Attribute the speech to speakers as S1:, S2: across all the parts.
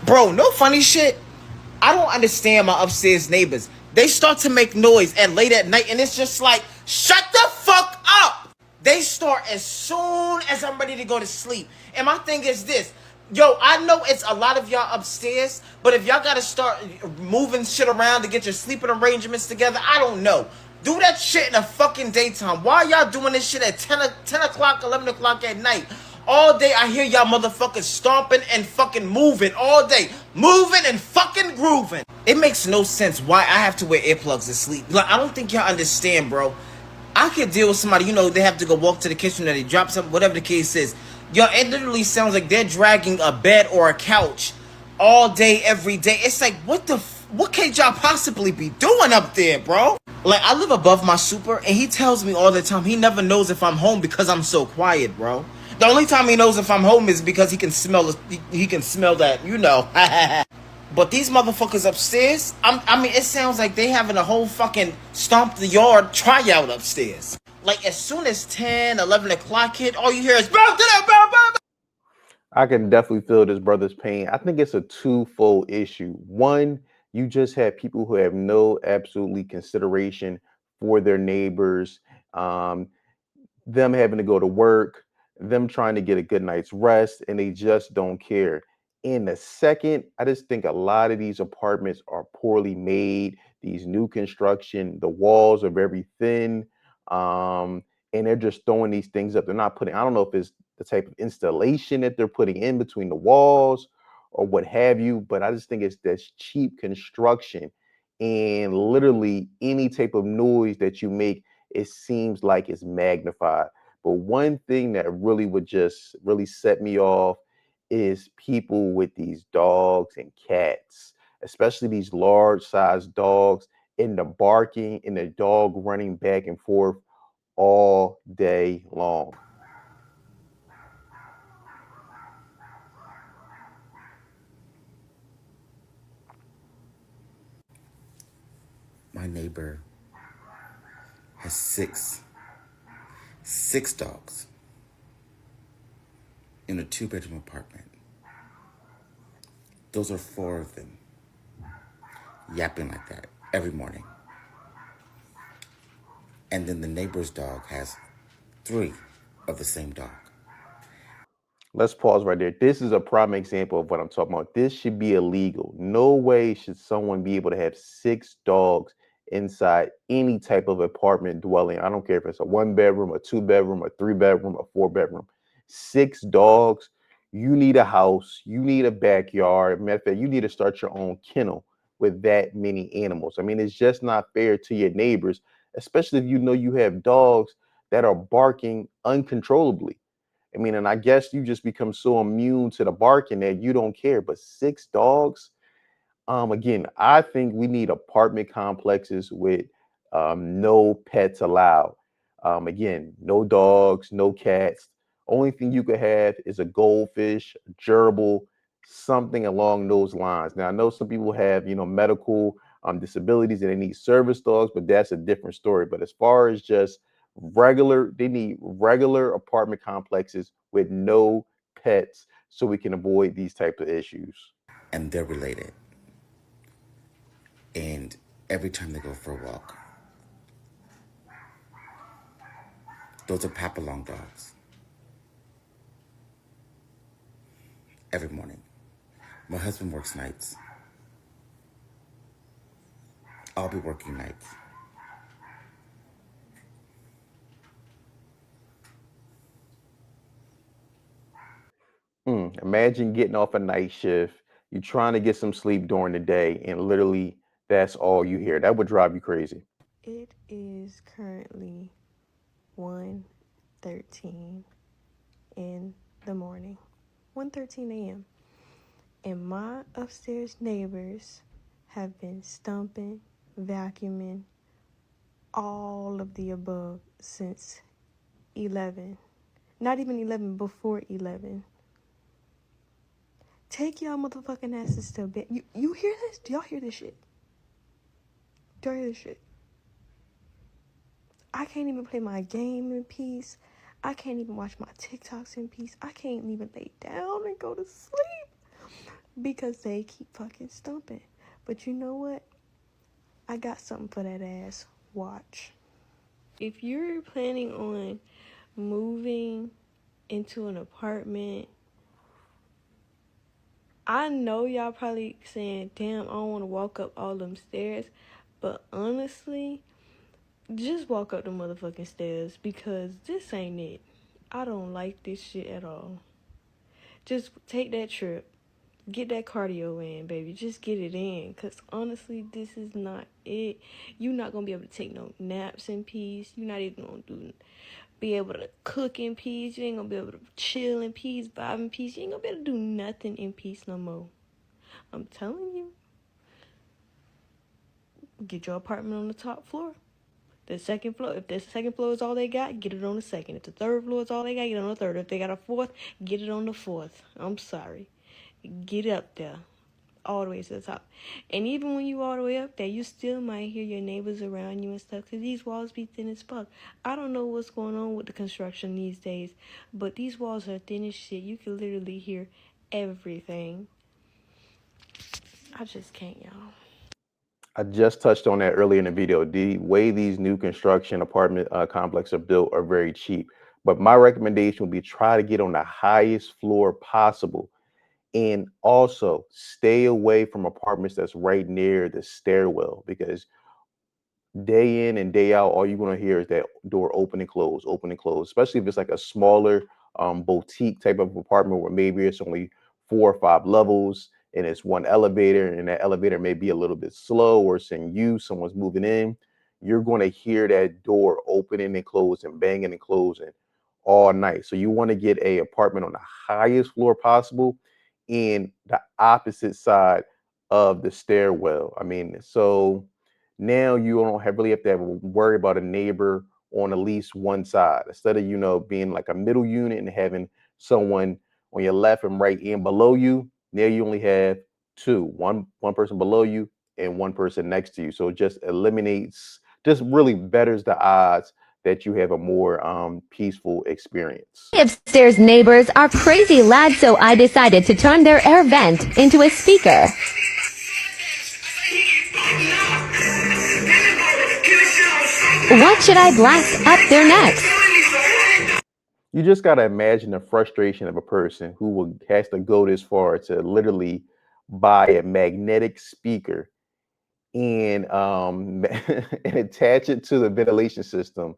S1: Bro, no funny shit. I don't understand my upstairs neighbors. They start to make noise at late at night, and it's just like, shut the fuck up. They start as soon as I'm ready to go to sleep. And my thing is this. Yo, I know it's a lot of y'all upstairs, but if y'all gotta start moving shit around to get your sleeping arrangements together, I don't know. Do that shit in the fucking daytime. Why y'all doing this shit at 10 o'clock, 11 o'clock at night? All day I hear y'all motherfuckers stomping and fucking moving all day. Moving and fucking grooving. It makes no sense why I have to wear earplugs to sleep. Like, I don't think y'all understand, bro. I could deal with somebody, they have to go walk to the kitchen or they drop something, whatever the case is. Yo, it literally sounds like they're dragging a bed or a couch all day, every day. It's like, what can y'all possibly be doing up there, bro? Like, I live above my super, and he tells me all the time he never knows if I'm home because I'm so quiet, bro. The only time he knows if I'm home is because he can smell that, But these motherfuckers upstairs, I mean, it sounds like they having a whole fucking stomp the yard tryout upstairs. Like, as soon as 10, 11 o'clock hit, all you hear is, bro,
S2: I can definitely feel this brother's pain. I think it's a twofold issue. One, you just have people who have no absolutely consideration for their neighbors, um, them having to go to work, them trying to get a good night's rest, and they just don't care. And the second, I just think a lot of these apartments are poorly made. These new construction, the walls are very thin, and they're just throwing these things up. They're not putting, I don't know if it's the type of installation that they're putting in between the walls or what have you, but I just think it's this cheap construction. And literally any type of noise that you make, it seems like it's magnified. But one thing that really would just really set me off is people with these dogs and cats, especially these large sized dogs, and the barking and the dog running back and forth all day long.
S1: My neighbor has six dogs in a two-bedroom apartment. Those are four of them yapping like that every morning. And then the neighbor's dog has three of the same dog.
S2: Let's pause right there. This is a prime example of what I'm talking about. This should be illegal. No way should someone be able to have six dogs inside any type of apartment dwelling. I don't care if it's a one bedroom, a two bedroom, a three bedroom, a four bedroom. Six dogs. You need a house. You need a backyard. Matter of fact, you need to start your own kennel with that many animals. I mean, it's just not fair to your neighbors, especially if you know you have dogs that are barking uncontrollably. I mean, and I guess you just become so immune to the barking that you don't care. But six dogs, again, I think we need apartment complexes with no pets allowed. Again, no dogs, no cats. Only thing you could have is a goldfish, a gerbil, something along those lines. Now, I know some people have, medical disabilities and they need service dogs, but that's a different story. But as far as just they need regular apartment complexes with no pets so we can avoid these type of issues.
S1: And they're related. And every time they go for a walk, those are Papillon dogs. Every morning. My husband works nights. I'll be working nights.
S2: Imagine getting off a night shift. You're trying to get some sleep during the day, and literally that's all you hear. That would drive you crazy.
S3: It is currently 1:13 in the morning. 1:13 a.m. And my upstairs neighbors have been stumping, vacuuming, all of the above since 11. Not even 11, before 11. Take y'all motherfucking asses to bed. You hear this? Do y'all hear this shit? Do y'all hear this shit? I can't even play my game in peace. I can't even watch my TikToks in peace. I can't even lay down and go to sleep because they keep fucking stumping. But you know what? I got something for that ass. Watch. If you're planning on moving into an apartment, I know y'all probably saying, damn, I don't want to walk up all them stairs. But honestly, just walk up the motherfucking stairs because this ain't it. I don't like this shit at all. Just take that trip. Get that cardio in, baby. Just get it in. Because honestly, this is not it. You're not going to be able to take no naps in peace. You're not even going to be able to cook in peace. You ain't going to be able to chill in peace, vibe in peace. You ain't going to be able to do nothing in peace no more. I'm telling you. Get your apartment on the top floor. The second floor, if the second floor is all they got, get it on the second. If the third floor is all they got, get it on the third. If they got a fourth, get it on the fourth. I'm sorry. Get up there. All the way to the top. And even when you all the way up there, you still might hear your neighbors around you and stuff because these walls be thin as fuck. I don't know what's going on with the construction these days, but these walls are thin as shit. You can literally hear everything. I just can't, y'all.
S2: I just touched on that earlier in the video. The way these new construction apartment complexes are built are very cheap. But my recommendation would be try to get on the highest floor possible. And also stay away from apartments that's right near the stairwell because day in and day out, all you're going to hear is that door open and close, especially if it's like a smaller boutique type of apartment where maybe it's only 4 or 5 levels and it's one elevator and that elevator may be a little bit slow or it's in use, someone's moving in. You're going to hear that door opening and closing, banging and closing all night. So you want to get a apartment on the highest floor possible in the opposite side of the stairwell. I mean, so now you don't really have to worry about a neighbor on at least one side instead of being like a middle unit and having someone on your left and right and below you. Now you only have one person below you and one person next to you, so it just really betters the odds that you have a more peaceful experience.
S4: Upstairs neighbors are crazy lads, so I decided to turn their air vent into a speaker. What should I blast up their necks?
S2: You just got to imagine the frustration of a person who has to go this far to literally buy a magnetic speaker and and attach it to the ventilation system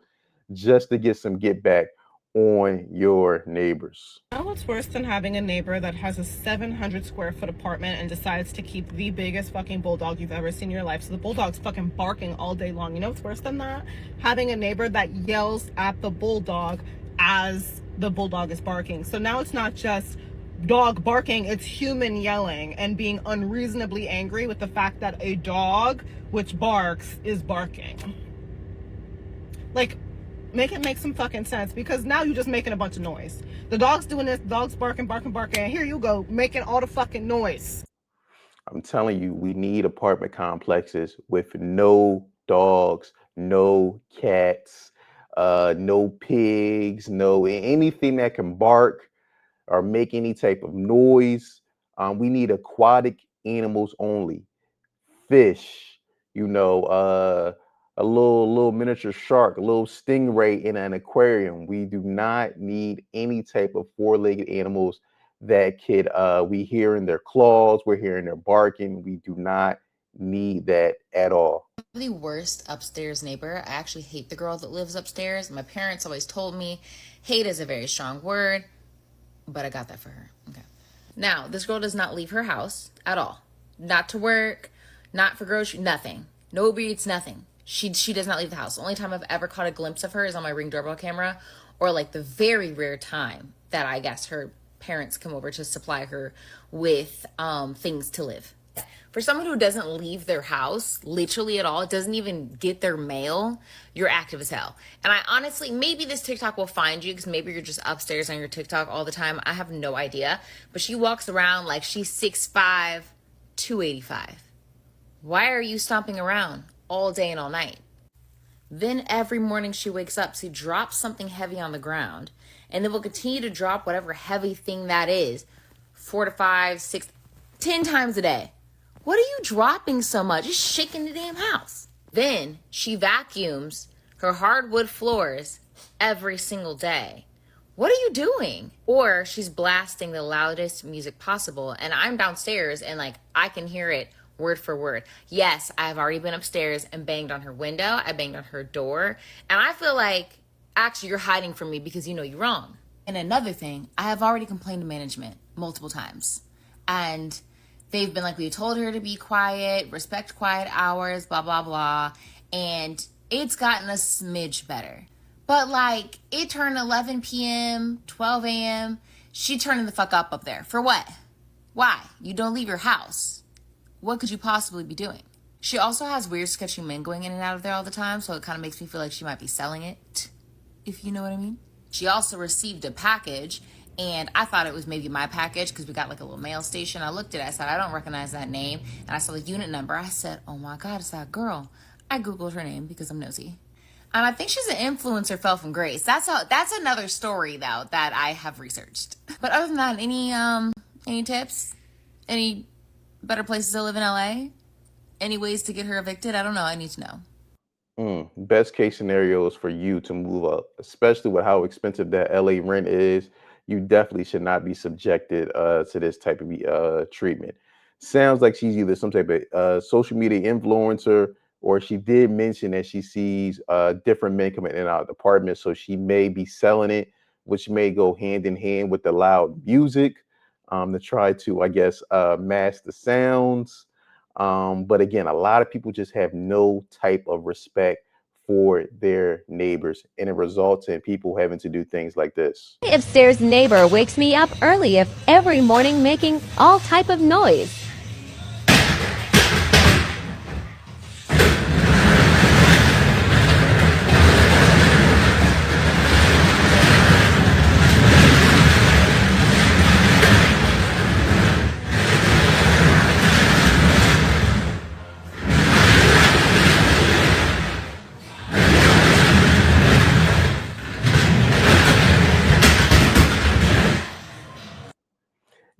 S2: just to get some get back on your neighbors.
S5: You know what's worse than having a neighbor that has a 700 square foot apartment and decides to keep the biggest fucking bulldog you've ever seen in your life? So the bulldog's fucking barking all day long. You know what's worse than that? Having a neighbor that yells at the bulldog as the bulldog is barking. So now it's not just dog barking, it's human yelling and being unreasonably angry with the fact that a dog which barks is barking. Like, make it make some fucking sense, because now you're just making a bunch of noise. The dog's doing this, the dog's barking, and here you go, making all the fucking noise.
S2: I'm telling you, we need apartment complexes with no dogs, no cats, no pigs, no anything that can bark or make any type of noise. We need aquatic animals only. Fish, a little miniature shark, a little stingray in an aquarium. We do not need any type of four-legged animals that we hearing their claws, we're hearing their barking. We do not need that at all.
S6: The worst upstairs neighbor. I actually hate the girl that lives upstairs. My parents always told me hate is a very strong word, but I got that for her. Okay. Now, this girl does not leave her house at all. Not to work, not for groceries, nothing. No Uber Eats, nothing. She does not leave the house. The only time I've ever caught a glimpse of her is on my Ring doorbell camera, or like the very rare time that I guess her parents come over to supply her with things to live. For someone who doesn't leave their house literally at all, doesn't even get their mail, you're active as hell. And I honestly, maybe this TikTok will find you because maybe you're just upstairs on your TikTok all the time. I have no idea. But she walks around like she's 6'5", 285. Why are you stomping around all day and all night? Then every morning she wakes up, she drops something heavy on the ground, and then will continue to drop whatever heavy thing that is, 4 to 5, 6, 10 times a day. What are you dropping so much? Just shaking the damn house. Then she vacuums her hardwood floors every single day. What are you doing? Or she's blasting the loudest music possible, and I'm downstairs and like I can hear it word for word. Yes, I've already been upstairs and banged on her window. I banged on her door, and I feel like actually you're hiding from me because you know you're wrong. And another thing, I have already complained to management multiple times, and they've been like, we told her to be quiet, respect quiet hours, blah blah blah, and it's gotten a smidge better. But like, it turned 11 p.m., 12 a.m. She turning the fuck up there. For what? Why? You don't leave your house. What could you possibly be doing? She also has weird, sketchy men going in and out of there all the time, so it kind of makes me feel like she might be selling it, if you know what I mean. She also received a package, and I thought it was maybe my package because we got like a little mail station. I looked at it, I said, I don't recognize that name. And I saw the unit number. I said, oh my God, it's that girl. I Googled her name because I'm nosy. And I think she's an influencer, fell from grace. That's another story though that I have researched. But other than that, any tips? Any better places to live in LA? Any ways to get her evicted? I don't know. I need to know.
S2: Best case scenario is for you to move up, especially with how expensive that LA rent is. You definitely should not be subjected to this type of treatment. Sounds like she's either some type of social media influencer, or she did mention that she sees different men coming in and out of the apartment, so she may be selling it, which may go hand in hand with the loud music to try to, I guess, mask the sounds. But again, a lot of people just have no type of respect for their neighbors, and it results in people having to do things like this.
S4: My upstairs neighbor wakes me up early every morning making all type of noise.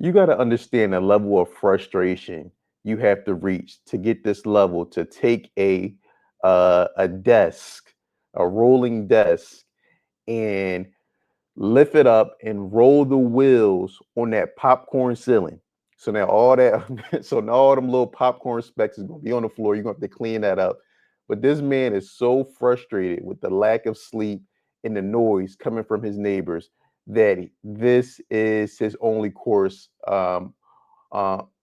S2: You got to understand the level of frustration you have to reach to get this level to take a desk, a rolling desk, and lift it up and roll the wheels on that popcorn ceiling. So now all that, so now all them little popcorn specks is gonna be on the floor. You're gonna have to clean that up. But this man is so frustrated with the lack of sleep and the noise coming from his neighbors that this is his only course.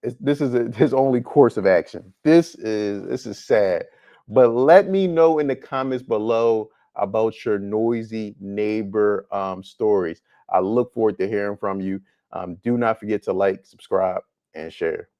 S2: His only course of action. This is sad. But let me know in the comments below about your noisy neighbor stories. I look forward to hearing from you. Do not forget to like, subscribe, and share.